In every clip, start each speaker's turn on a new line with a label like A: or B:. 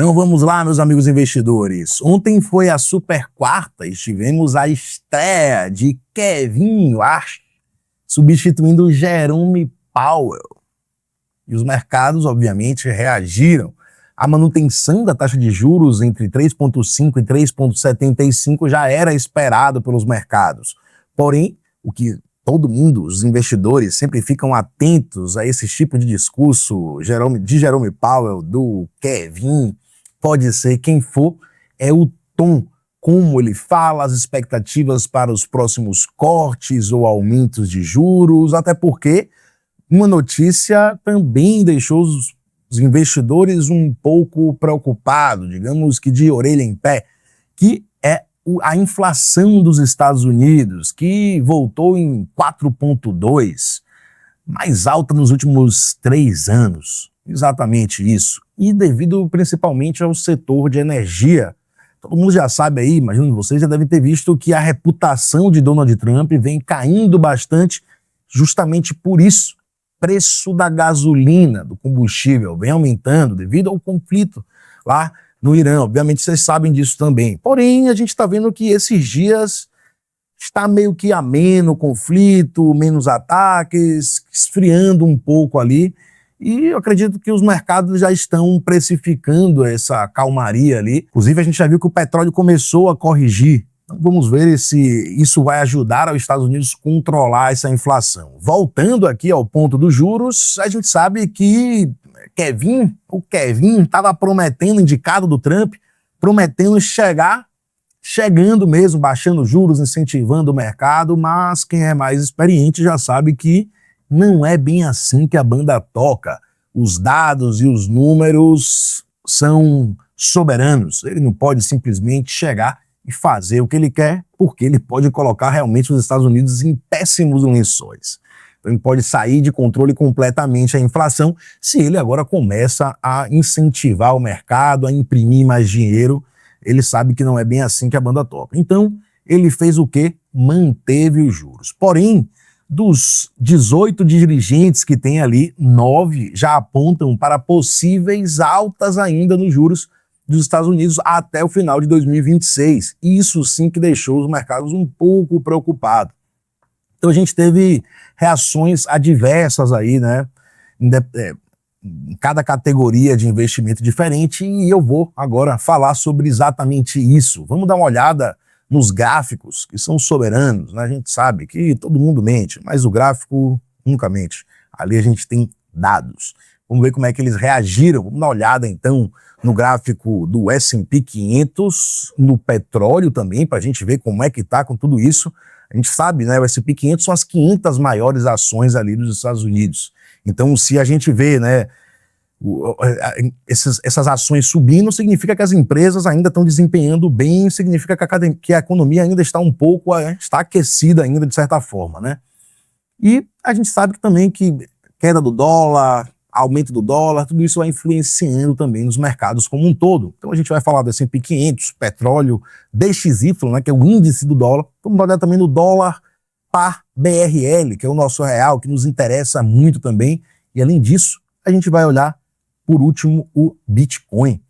A: Então vamos lá, meus amigos investidores. Ontem foi a super quarta e tivemos a estreia de Kevin Warsh substituindo Jerome Powell. E os mercados, obviamente, reagiram. A manutenção da taxa de juros entre 3,5% e 3,75% já era esperado pelos mercados. Porém, o que todo mundo, os investidores, sempre ficam atentos a esse tipo de discurso de Jerome Powell, do Kevin, pode ser quem for, é o tom, como ele fala, as expectativas para os próximos cortes ou aumentos de juros, até porque uma notícia também deixou os investidores um pouco preocupados, digamos que de orelha em pé, que é a inflação dos Estados Unidos, que voltou em 4,2%, mais alta nos últimos 3 anos. Exatamente isso. E devido principalmente ao setor de energia. Todo mundo já sabe aí, imagino vocês já devem ter visto que a reputação de Donald Trump vem caindo bastante justamente por isso. Preço da gasolina, do combustível, vem aumentando devido ao conflito lá no Irã. Obviamente vocês sabem disso também. Porém, a gente está vendo que esses dias está meio que ameno o conflito, menos ataques, esfriando um pouco ali. E eu acredito que os mercados já estão precificando essa calmaria ali. Inclusive, a gente já viu que o petróleo começou a corrigir. Então, vamos ver se isso vai ajudar os Estados Unidos a controlar essa inflação. Voltando aqui ao ponto dos juros, a gente sabe que o Kevin estava prometendo, indicado do Trump, prometendo chegando mesmo, baixando juros, incentivando o mercado, mas quem é mais experiente já sabe que não é bem assim que a banda toca. Os dados e os números são soberanos. Ele não pode simplesmente chegar e fazer o que ele quer, porque ele pode colocar realmente os Estados Unidos em péssimos lençóis. Então ele pode sair de controle completamente a inflação se ele agora começa a incentivar o mercado, a imprimir mais dinheiro. Ele sabe que não é bem assim que a banda toca. Então ele fez o quê? Manteve os juros. Porém, dos 18 dirigentes que tem ali, 9 já apontam para possíveis altas ainda nos juros dos Estados Unidos até o final de 2026. Isso sim que deixou os mercados um pouco preocupados. Então a gente teve reações adversas aí, né? Em cada categoria de investimento diferente, e eu vou agora falar sobre exatamente isso. Vamos dar uma olhada nos gráficos, que são soberanos, né? A gente sabe que todo mundo mente, mas o gráfico nunca mente. Ali a gente tem dados. Vamos ver como é que eles reagiram. Vamos dar uma olhada, então, no gráfico do S&P 500, no petróleo também, para a gente ver como é que está com tudo isso. A gente sabe, né, o S&P 500 são as 500 maiores ações ali dos Estados Unidos. Então, se a gente vê, né, essas ações subindo, significa que as empresas ainda estão desempenhando bem, significa que a economia ainda está um pouco, está aquecida ainda de certa forma, né? E a gente sabe também que queda do dólar, aumento do dólar, tudo isso vai influenciando também nos mercados como um todo. Então a gente vai falar do S&P 500, petróleo, DXY, né, que é o índice do dólar. Vamos olhar também no dólar par BRL, que é o nosso real, que nos interessa muito também. E além disso, a gente vai olhar, por último, o Bitcoin.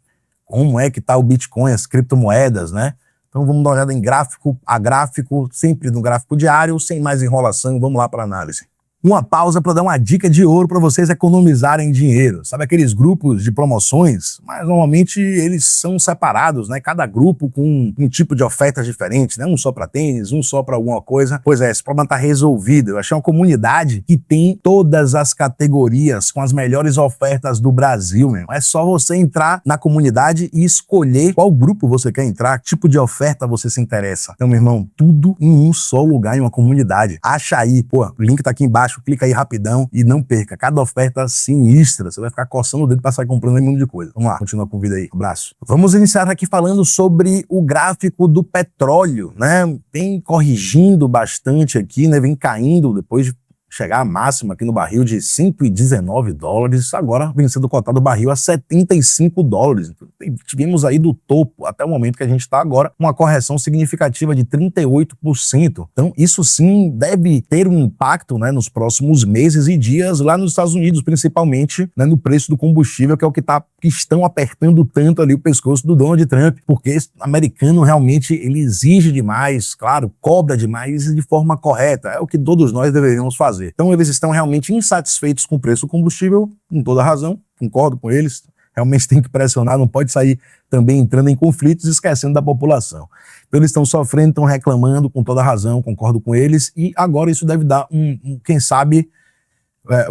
A: Como é que está o Bitcoin, as criptomoedas, né? Então vamos dar uma olhada em gráfico a gráfico, sempre no gráfico diário, sem mais enrolação, vamos lá para a análise. Uma pausa para dar uma dica de ouro para vocês economizarem dinheiro. Sabe aqueles grupos de promoções? Mas normalmente eles são separados, né? Cada grupo com um tipo de ofertas diferentes, né? Um só para tênis, um só para alguma coisa. Pois é, esse problema está resolvido. Eu achei uma comunidade que tem todas as categorias com as melhores ofertas do Brasil, mesmo. É só você entrar na comunidade e escolher qual grupo você quer entrar, que tipo de oferta você se interessa. Então, meu irmão, tudo em um só lugar, em uma comunidade. Acha aí, pô, o link tá aqui embaixo. Clica aí rapidão e não perca. Cada oferta sinistra. Você vai ficar coçando o dedo para sair comprando um mundo de coisa. Vamos lá, continua com o vídeo aí. Um abraço. Vamos iniciar aqui falando sobre o gráfico do petróleo, né? Vem corrigindo bastante aqui, né? Vem caindo depois de chegar à máxima aqui no barril de $119, agora vem sendo cotado o barril a $75. Então, tivemos aí do topo até o momento que a gente está agora uma correção significativa de 38%. Então isso sim deve ter um impacto, né, nos próximos meses e dias lá nos Estados Unidos, principalmente, né, no preço do combustível, que é o que estão apertando tanto ali o pescoço do Donald Trump, porque esse americano realmente ele exige demais, claro, cobra demais e de forma correta, é o que todos nós deveríamos fazer. Então eles estão realmente insatisfeitos com o preço do combustível, com toda razão, concordo com eles, realmente tem que pressionar, não pode sair também entrando em conflitos e esquecendo da população. Então eles estão sofrendo, estão reclamando com toda razão, concordo com eles, e agora isso deve dar quem sabe,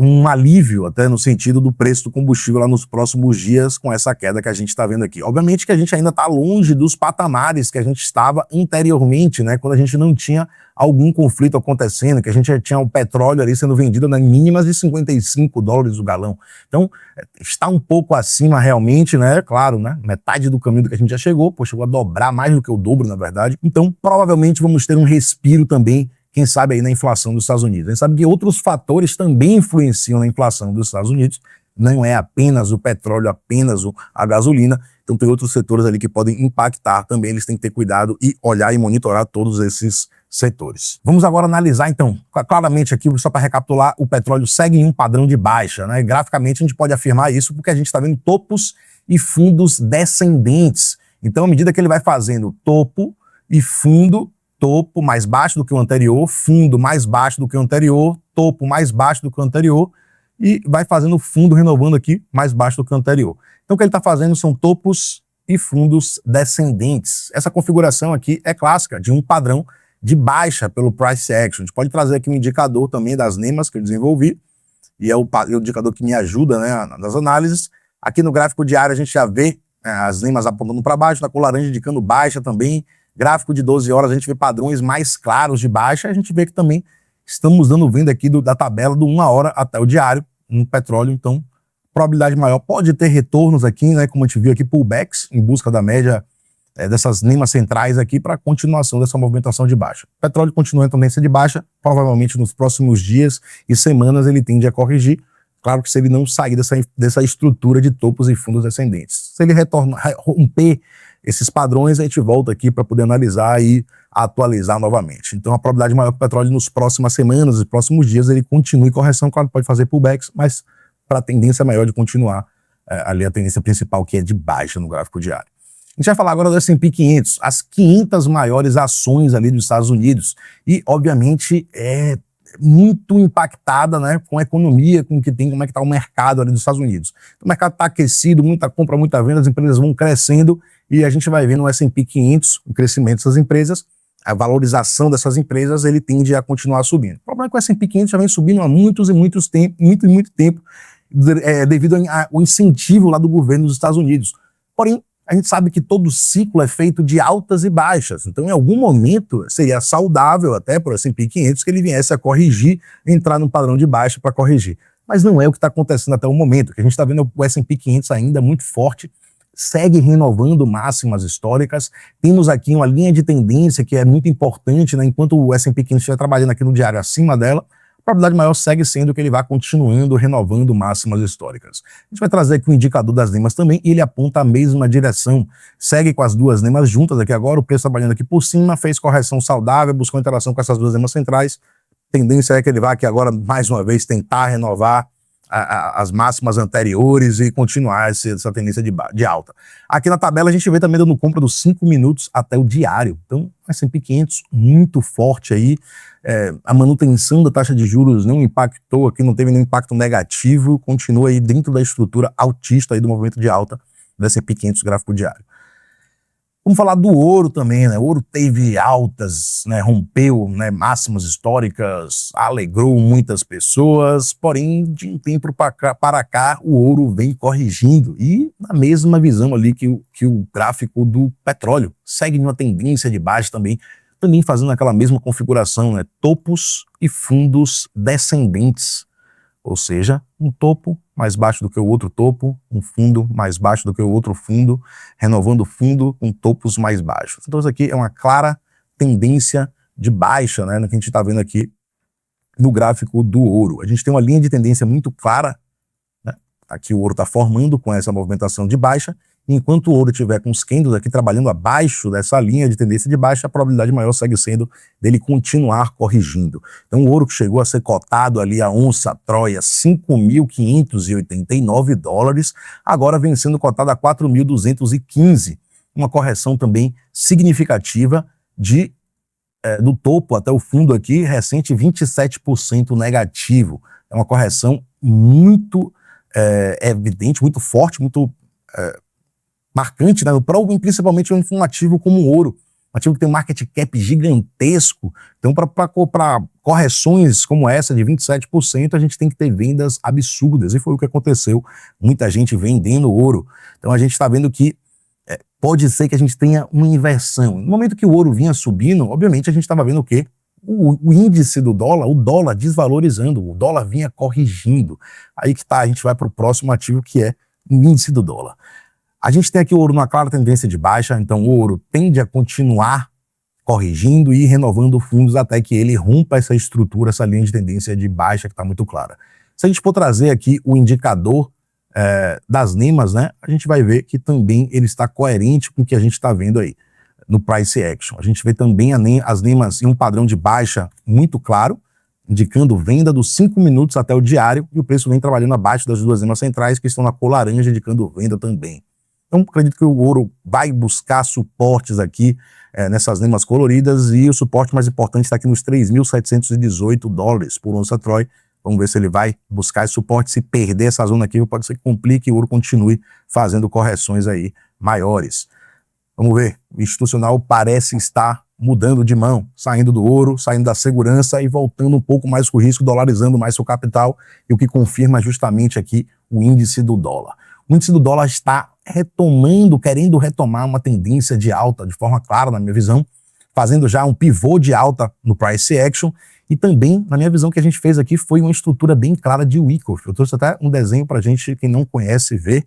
A: um alívio até no sentido do preço do combustível lá nos próximos dias com essa queda que a gente está vendo aqui. Obviamente que a gente ainda está longe dos patamares que a gente estava anteriormente, né, quando a gente não tinha algum conflito acontecendo, que a gente já tinha o petróleo ali sendo vendido nas mínimas de $55 o galão. Então está um pouco acima realmente, né, claro, né, metade do caminho do que a gente já chegou, chegou a dobrar mais do que o dobro na verdade. Então provavelmente vamos ter um respiro também, quem sabe aí na inflação dos Estados Unidos. A gente sabe que outros fatores também influenciam na inflação dos Estados Unidos, não é apenas o petróleo, apenas a gasolina, então tem outros setores ali que podem impactar também, eles têm que ter cuidado e olhar e monitorar todos esses setores. Vamos agora analisar então, claramente aqui, só para recapitular, o petróleo segue em um padrão de baixa, né? Graficamente a gente pode afirmar isso porque a gente está vendo topos e fundos descendentes. Então à medida que ele vai fazendo topo e fundo, topo mais baixo do que o anterior, fundo mais baixo do que o anterior, topo mais baixo do que o anterior e vai fazendo fundo renovando aqui mais baixo do que o anterior. Então o que ele está fazendo são topos e fundos descendentes. Essa configuração aqui é clássica de um padrão de baixa pelo price action. A gente pode trazer aqui um indicador também das NEMAs que eu desenvolvi e é o indicador que me ajuda, né, nas análises. Aqui no gráfico diário a gente já vê as NEMAs apontando para baixo, na cor laranja indicando baixa também. Gráfico de 12 horas a gente vê padrões mais claros de baixa, a gente vê que também estamos dando venda aqui da tabela do 1 hora até o diário no petróleo, então probabilidade maior pode ter retornos aqui, né, como a gente viu aqui, pullbacks em busca da média dessas NEMAs centrais aqui para continuação dessa movimentação de baixa. O petróleo continua em tendência de baixa, provavelmente nos próximos dias e semanas ele tende a corrigir, claro que se ele não sair dessa estrutura de topos e fundos descendentes. Se ele romper esses padrões, a gente volta aqui para poder analisar e atualizar novamente. Então a probabilidade maior que o petróleo nos próximas semanas e próximos dias ele continue correção, claro, pode fazer pullbacks, mas para a tendência maior de continuar ali a tendência principal que é de baixa no gráfico diário. A gente vai falar agora do S&P 500, as 500 maiores ações ali dos Estados Unidos e obviamente é muito impactada, né, com a economia, com o que tem, como é que está o mercado ali dos Estados Unidos. O mercado está aquecido, muita compra, muita venda, as empresas vão crescendo e a gente vai ver no S&P 500 o crescimento dessas empresas, a valorização dessas empresas, ele tende a continuar subindo. O problema é que o S&P 500 já vem subindo há muito tempo, devido ao incentivo lá do governo dos Estados Unidos. Porém, a gente sabe que todo ciclo é feito de altas e baixas, então em algum momento seria saudável até para o S&P 500 que ele viesse a corrigir, entrar num padrão de baixa para corrigir. Mas não é o que está acontecendo até o momento, que a gente está vendo o S&P 500 ainda muito forte, segue renovando máximas históricas, temos aqui uma linha de tendência que é muito importante, né? Enquanto o S&P 500 estiver trabalhando aqui no diário acima dela, a probabilidade maior segue sendo que ele vá continuando renovando máximas históricas. A gente vai trazer aqui o indicador das NEMAs também e ele aponta a mesma direção. Segue com as duas NEMAs juntas aqui agora, o preço trabalhando aqui por cima, fez correção saudável, buscou interação com essas duas NEMAs centrais. A tendência é que ele vá aqui agora, mais uma vez, tentar renovar as máximas anteriores e continuar essa tendência de alta. Aqui na tabela a gente vê também dando compra dos 5 minutos até o diário. Então, S&P 500 muito forte aí. A manutenção da taxa de juros não impactou aqui, não teve nenhum impacto negativo, continua aí dentro da estrutura altista aí do movimento de alta do S&P 500 gráfico diário. Vamos falar do ouro também, né? O ouro teve altas, né? Rompeu, né, máximas históricas, alegrou muitas pessoas, porém, de um tempo para cá, o ouro vem corrigindo e na mesma visão ali que o gráfico do petróleo. Segue numa tendência de baixa também fazendo aquela mesma configuração, né? Topos e fundos descendentes. Ou seja, um topo mais baixo do que o outro topo, um fundo mais baixo do que o outro fundo, renovando o fundo com topos mais baixos. Então isso aqui é uma clara tendência de baixa, né, no que a gente está vendo aqui no gráfico do ouro. A gente tem uma linha de tendência muito clara, né? Aqui o ouro está formando com essa movimentação de baixa, e enquanto o ouro estiver com os candles aqui trabalhando abaixo dessa linha de tendência de baixa, a probabilidade maior segue sendo dele continuar corrigindo. Então o ouro que chegou a ser cotado ali a onça Troia, 5.589 dólares, agora vem sendo cotado a 4.215, uma correção também significativa do topo até o fundo aqui, recente 27% negativo. É uma correção muito evidente, muito forte, muito marcante, né? Principalmente um ativo como o ouro, um ativo que tem um market cap gigantesco. Então, para correções como essa de 27%, a gente tem que ter vendas absurdas, e foi o que aconteceu. Muita gente vendendo ouro. Então, a gente está vendo que pode ser que a gente tenha uma inversão. No momento que o ouro vinha subindo, obviamente a gente estava vendo o quê? O índice do dólar, o dólar desvalorizando, o dólar vinha corrigindo. Aí que tá, a gente vai para o próximo ativo, que é o índice do dólar. A gente tem aqui o ouro numa clara tendência de baixa, então o ouro tende a continuar corrigindo e renovando fundos até que ele rompa essa estrutura, essa linha de tendência de baixa que está muito clara. Se a gente for trazer aqui o indicador das NEMAs, né, a gente vai ver que também ele está coerente com o que a gente está vendo aí no Price Action. A gente vê também as NEMAs em um padrão de baixa muito claro, indicando venda dos 5 minutos até o diário, e o preço vem trabalhando abaixo das duas NEMAs centrais, que estão na cor laranja, indicando venda também. Então, acredito que o ouro vai buscar suportes aqui nessas NEMAs coloridas, e o suporte mais importante está aqui nos 3.718 dólares por onça Troy. Vamos ver se ele vai buscar esse suporte. Se perder essa zona aqui, pode ser que complique e o ouro continue fazendo correções aí maiores. Vamos ver, o institucional parece estar mudando de mão, saindo do ouro, saindo da segurança e voltando um pouco mais com o risco, dolarizando mais seu capital, e o que confirma justamente aqui o índice do dólar. O índice do dólar está querendo retomar uma tendência de alta de forma clara, na minha visão, fazendo já um pivô de alta no Price Action, e também, na minha visão, que a gente fez aqui foi uma estrutura bem clara de Wyckoff. Eu trouxe até um desenho para a gente, quem não conhece, ver.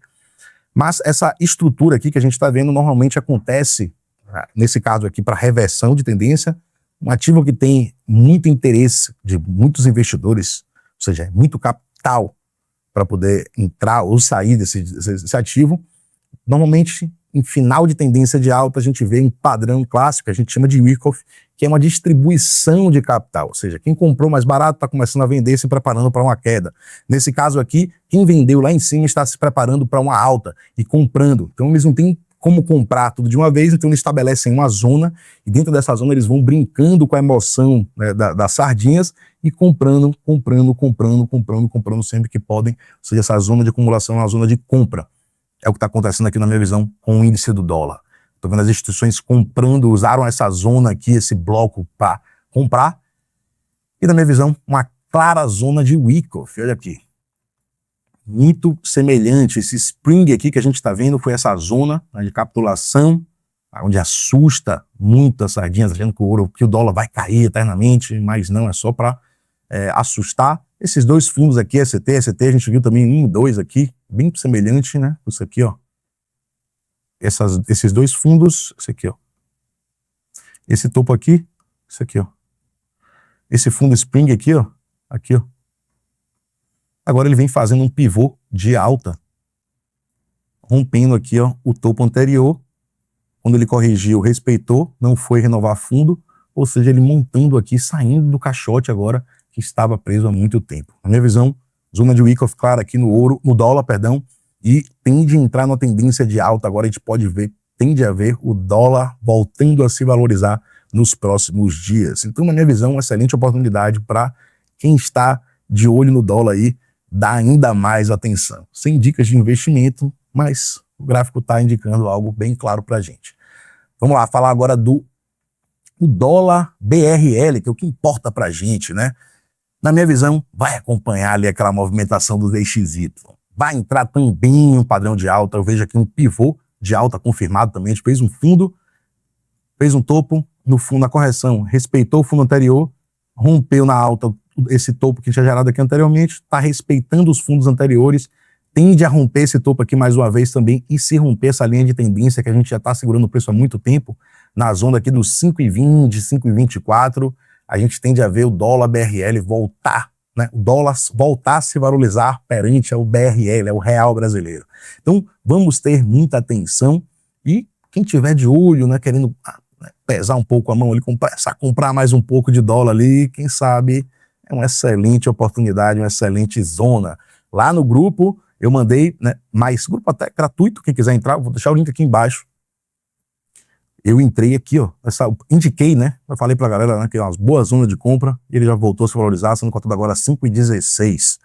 A: Mas essa estrutura aqui que a gente está vendo normalmente acontece, nesse caso aqui, para reversão de tendência, um ativo que tem muito interesse de muitos investidores, ou seja, muito capital para poder entrar ou sair desse ativo. Normalmente, em final de tendência de alta, a gente vê um padrão clássico, que a gente chama de Wyckoff, que é uma distribuição de capital, ou seja, quem comprou mais barato está começando a vender, se preparando para uma queda. Nesse caso aqui, quem vendeu lá em cima está se preparando para uma alta e comprando. Então eles não têm como comprar tudo de uma vez, então eles estabelecem uma zona, e dentro dessa zona eles vão brincando com a emoção, né, das sardinhas, e comprando sempre que podem. Ou seja, essa zona de acumulação é uma zona de compra. É o que está acontecendo aqui na minha visão com o índice do dólar. Estou vendo as instituições comprando, usaram essa zona aqui, esse bloco para comprar. E na minha visão, uma clara zona de Wyckoff. Olha aqui. Muito semelhante. Esse spring aqui que a gente está vendo foi essa zona, né, de capitulação, onde assusta muito as sardinhas, achando que o dólar vai cair eternamente, mas não, é só para assustar. Esses dois fundos aqui, ST, a gente viu também 1 e 2 aqui, bem semelhante, né? Isso aqui, ó. Esses dois fundos, esse aqui, ó. Esse topo aqui, esse aqui, ó. Esse fundo Spring aqui, ó. Aqui, ó. Agora ele vem fazendo um pivô de alta, rompendo aqui, ó, o topo anterior. Quando ele corrigiu, respeitou, não foi renovar fundo, ou seja, ele montando aqui, saindo do caixote agora, que estava preso há muito tempo. Na minha visão, zona de Wyckoff clara aqui no dólar, e tende a entrar numa tendência de alta. Agora a gente pode ver, tende a ver o dólar voltando a se valorizar nos próximos dias. Então, na minha visão, uma excelente oportunidade para quem está de olho no dólar aí, dar ainda mais atenção. Sem dicas de investimento, mas o gráfico está indicando algo bem claro para a gente. Vamos lá, falar agora do dólar BRL, que é o que importa para a gente, né? Na minha visão, vai acompanhar ali aquela movimentação do DXY. Vai entrar também um padrão de alta. Eu vejo aqui um pivô de alta confirmado também. A gente fez um fundo, fez um topo no fundo, na correção, respeitou o fundo anterior, rompeu na alta esse topo que tinha gerado aqui anteriormente, está respeitando os fundos anteriores, tende a romper esse topo aqui mais uma vez também, e se romper essa linha de tendência que a gente já está segurando o preço há muito tempo, na zona aqui dos 5,20, 5,24, a gente tende a ver o dólar BRL voltar, né? O dólar voltar a se valorizar perante o BRL, o real brasileiro. Então, vamos ter muita atenção e quem tiver de olho, né, querendo pesar um pouco a mão ali, comprar mais um pouco de dólar ali, quem sabe é uma excelente oportunidade, uma excelente zona. Lá no grupo, eu mandei, né, mais grupo até gratuito, quem quiser entrar, vou deixar o link aqui embaixo. Eu entrei aqui, ó, indiquei, né, eu falei pra galera, né, que é umas boas zonas de compra, e ele já voltou a se valorizar, sendo cotado agora a 5,16.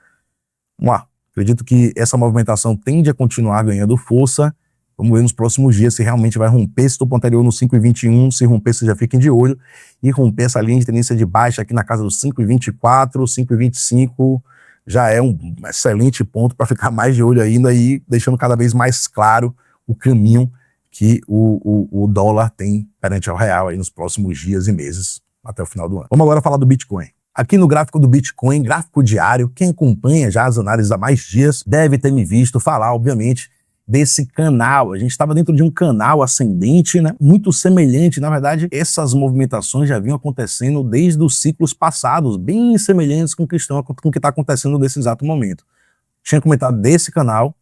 A: Vamos lá, acredito que essa movimentação tende a continuar ganhando força. Vamos ver nos próximos dias se realmente vai romper esse topo anterior no 5,21, se romper, vocês já fiquem de olho, e romper essa linha de tendência de baixa aqui na casa dos 5,24, 5,25, já é um excelente ponto para ficar mais de olho ainda e deixando cada vez mais claro o caminho que o dólar tem perante ao real aí nos próximos dias e meses até o final do ano. Vamos agora falar do Bitcoin. Aqui no gráfico do Bitcoin, gráfico diário, quem acompanha já as análises há mais dias deve ter me visto falar, obviamente, desse canal. A gente estava dentro de um canal ascendente, né, muito semelhante. Na verdade, essas movimentações já vinham acontecendo desde os ciclos passados, bem semelhantes com o que está acontecendo nesse exato momento. Tinha comentado desse canal,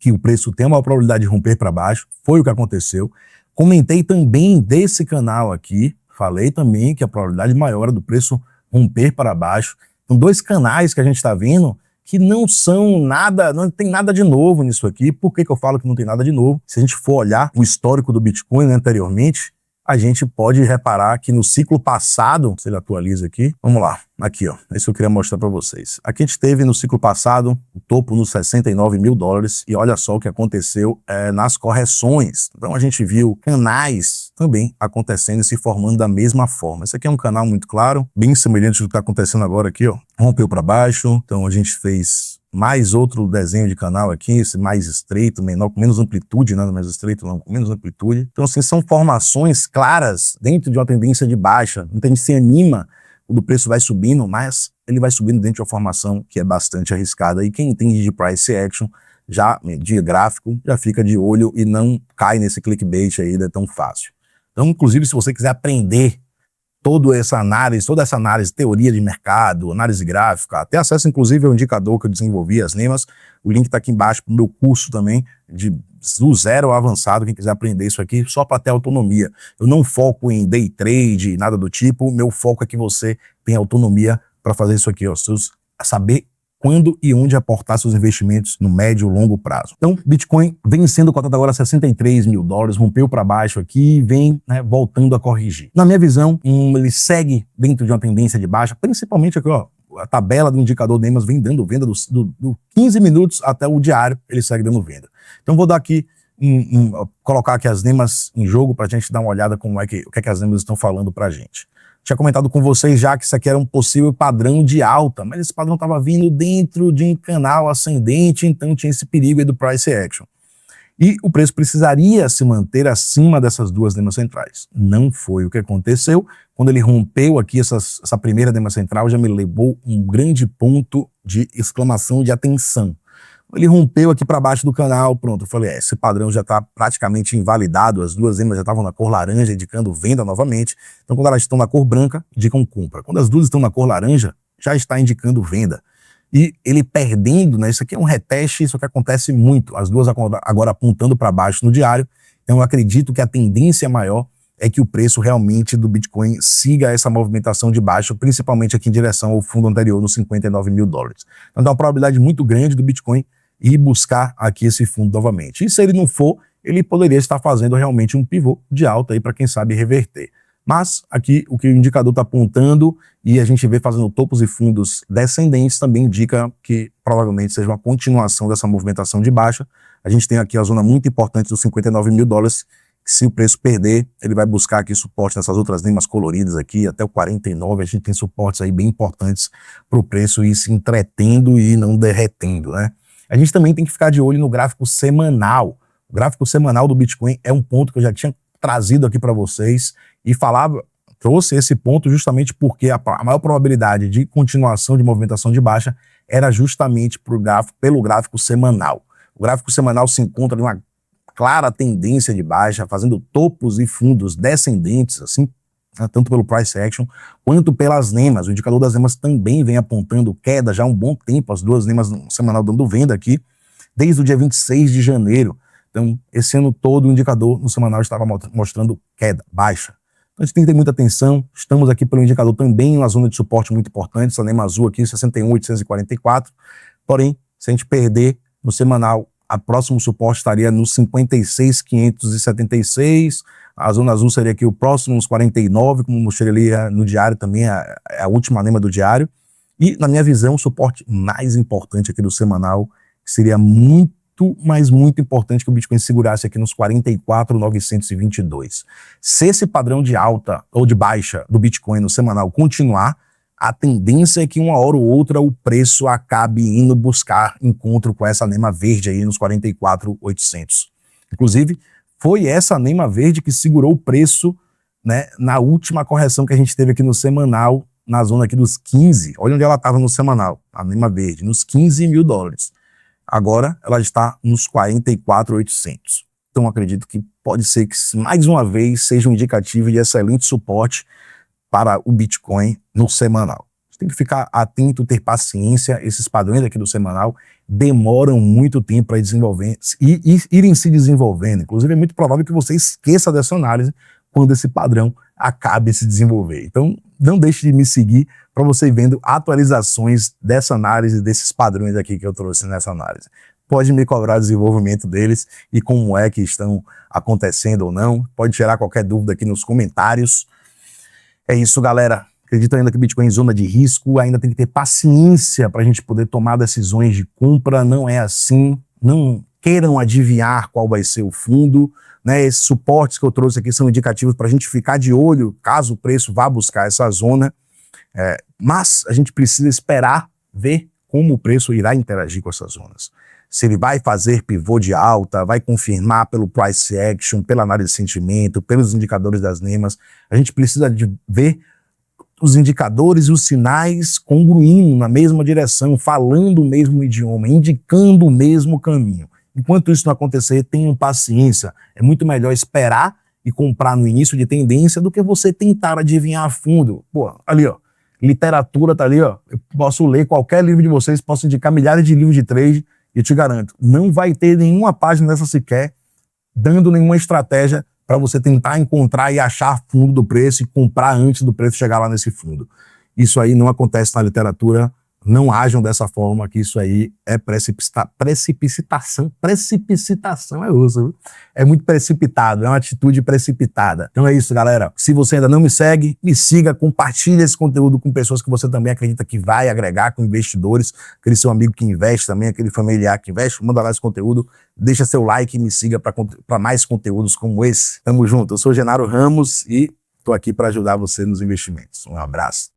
A: que o preço tem uma probabilidade de romper para baixo, foi o que aconteceu. Comentei também desse canal aqui, falei também que a probabilidade maior era do preço romper para baixo. Então, dois canais que a gente está vendo que não são nada, não tem nada de novo nisso aqui. Por que eu falo que não tem nada de novo? Se a gente for olhar o histórico do Bitcoin, né, anteriormente, a gente pode reparar que no ciclo passado, se ele atualiza aqui, vamos lá, aqui ó, é isso que eu queria mostrar para vocês. Aqui a gente teve no ciclo passado o topo nos 69 mil dólares e olha só o que aconteceu nas correções. Então a gente viu canais também acontecendo e se formando da mesma forma. Esse aqui é um canal muito claro, bem semelhante do que está acontecendo agora aqui, ó. Rompeu para baixo, então a gente fez mais outro desenho de canal aqui, esse mais estreito, menor, com menos amplitude, nada mais estreito, não, com menos amplitude. Então, assim, são formações claras dentro de uma tendência de baixa. Então, a gente se anima quando o preço vai subindo, mas ele vai subindo dentro de uma formação que é bastante arriscada. E quem entende de price action, já de gráfico, já fica de olho e não cai nesse clickbait aí, não é tão fácil. Então, inclusive, se você quiser aprender toda essa análise, teoria de mercado, análise gráfica, até acesso inclusive ao indicador que eu desenvolvi, as NEMAs, o link está aqui embaixo para o meu curso também, do zero ao avançado, quem quiser aprender isso aqui, só para ter autonomia. Eu não foco em day trade, nada do tipo, o meu foco é que você tenha autonomia para fazer isso aqui, ó, saber quando e onde aportar seus investimentos no médio e longo prazo. Então, Bitcoin vem sendo cotado agora a 63 mil dólares, rompeu para baixo aqui e vem, né, voltando a corrigir. Na minha visão, ele segue dentro de uma tendência de baixa, principalmente aqui, ó, a tabela do indicador NEMAs vem dando venda do 15 minutos até o diário, ele segue dando venda. Então, vou dar aqui, colocar aqui as NEMAs em jogo para a gente dar uma olhada como o que é que as NEMAs estão falando para a gente. Tinha comentado com vocês já que isso aqui era um possível padrão de alta, mas esse padrão estava vindo dentro de um canal ascendente, então tinha esse perigo aí do price action. E o preço precisaria se manter acima dessas duas NEMAs centrais. Não foi o que aconteceu. Quando ele rompeu aqui essa primeira NEMA central, já me levou um grande ponto de exclamação de atenção. Ele rompeu aqui para baixo do canal, pronto, eu falei, esse padrão já está praticamente invalidado, as duas NEMAs já estavam na cor laranja, indicando venda novamente. Então, quando elas estão na cor branca, indicam compra. Quando as duas estão na cor laranja, já está indicando venda. E ele perdendo, né, isso aqui é um reteste, isso que acontece muito, as duas agora apontando para baixo no diário. Então, eu acredito que a tendência maior é que o preço realmente do Bitcoin siga essa movimentação de baixa, principalmente aqui em direção ao fundo anterior, nos 59 mil dólares. Então, dá uma probabilidade muito grande do Bitcoin e buscar aqui esse fundo novamente. E se ele não for, ele poderia estar fazendo realmente um pivô de alta aí para quem sabe reverter. Mas aqui o que o indicador está apontando e a gente vê fazendo topos e fundos descendentes também indica que provavelmente seja uma continuação dessa movimentação de baixa. A gente tem aqui a zona muito importante dos 59 mil dólares, que se o preço perder, ele vai buscar aqui suporte nessas outras NEMAs coloridas aqui, até o 49, a gente tem suportes aí bem importantes para o preço ir se entretendo e não derretendo, né? A gente também tem que ficar de olho no gráfico semanal. O gráfico semanal do Bitcoin é um ponto que eu já tinha trazido aqui para vocês e trouxe esse ponto justamente porque a maior probabilidade de continuação de movimentação de baixa era justamente pelo gráfico semanal. O gráfico semanal se encontra em uma clara tendência de baixa, fazendo topos e fundos descendentes, assim, né, tanto pelo price action quanto pelas NEMAs. O indicador das NEMAs também vem apontando queda já há um bom tempo, as duas NEMAs no semanal dando venda aqui, desde o dia 26 de janeiro. Então, esse ano todo o indicador no semanal estava mostrando queda, baixa. Então, a gente tem que ter muita atenção. Estamos aqui pelo indicador também em uma zona de suporte muito importante, essa NEMA azul aqui, 61.844. Porém, se a gente perder no semanal, a próximo suporte estaria nos 56.576. A zona azul seria aqui o próximo, uns 49, como mostrei ali no diário também, é a última NEMA do diário. E, na minha visão, o suporte mais importante aqui do semanal seria muito importante que o Bitcoin segurasse aqui nos 44.922. Se esse padrão de alta ou de baixa do Bitcoin no semanal continuar, a tendência é que uma hora ou outra o preço acabe indo buscar encontro com essa NEMA verde aí nos 44.800. Inclusive, foi essa NEMA verde que segurou o preço, né, na última correção que a gente teve aqui no semanal, na zona aqui dos 15. Olha onde ela estava no semanal, a NEMA verde, nos 15 mil dólares. Agora ela está nos 44.800. Então acredito que pode ser que mais uma vez seja um indicativo de excelente suporte para o Bitcoin no semanal. Você tem que ficar atento, ter paciência. Esses padrões aqui do semanal demoram muito tempo para desenvolver e irem se desenvolvendo. Inclusive é muito provável que você esqueça dessa análise quando esse padrão acabe se desenvolver. Então não deixe de me seguir para você ir vendo atualizações dessa análise, desses padrões aqui que eu trouxe nessa análise. Pode me cobrar o desenvolvimento deles e como é que estão acontecendo ou não. Pode gerar qualquer dúvida aqui nos comentários. É isso, galera. Acredito ainda que o Bitcoin é zona de risco, ainda tem que ter paciência para a gente poder tomar decisões de compra. Não é assim. Não queiram adivinhar qual vai ser o fundo, né? Esses suportes que eu trouxe aqui são indicativos para a gente ficar de olho caso o preço vá buscar essa zona. Mas a gente precisa esperar ver como o preço irá interagir com essas zonas. Se ele vai fazer pivô de alta, vai confirmar pelo price action, pela análise de sentimento, pelos indicadores das NEMAs. A gente precisa de ver os indicadores e os sinais congruindo na mesma direção, falando o mesmo idioma, indicando o mesmo caminho. Enquanto isso não acontecer, tenham paciência. É muito melhor esperar e comprar no início de tendência do que você tentar adivinhar a fundo. Pô, ali ó, literatura tá ali ó, eu posso ler qualquer livro de vocês, posso indicar milhares de livros de trade e eu te garanto, não vai ter nenhuma página dessa sequer dando nenhuma estratégia para você tentar encontrar e achar fundo do preço e comprar antes do preço chegar lá nesse fundo. Isso aí não acontece na literatura, não ajam dessa forma, que isso aí é precipitação é uso, é muito precipitado, é uma atitude precipitada. Então é isso, galera. Se você ainda não me segue, me siga, compartilhe esse conteúdo com pessoas que você também acredita que vai agregar, com investidores, aquele seu amigo que investe também, aquele familiar que investe, manda lá esse conteúdo, deixa seu like e me siga para mais conteúdos como esse. Tamo junto, eu sou Genaro Ramos e tô aqui para ajudar você nos investimentos. Um abraço.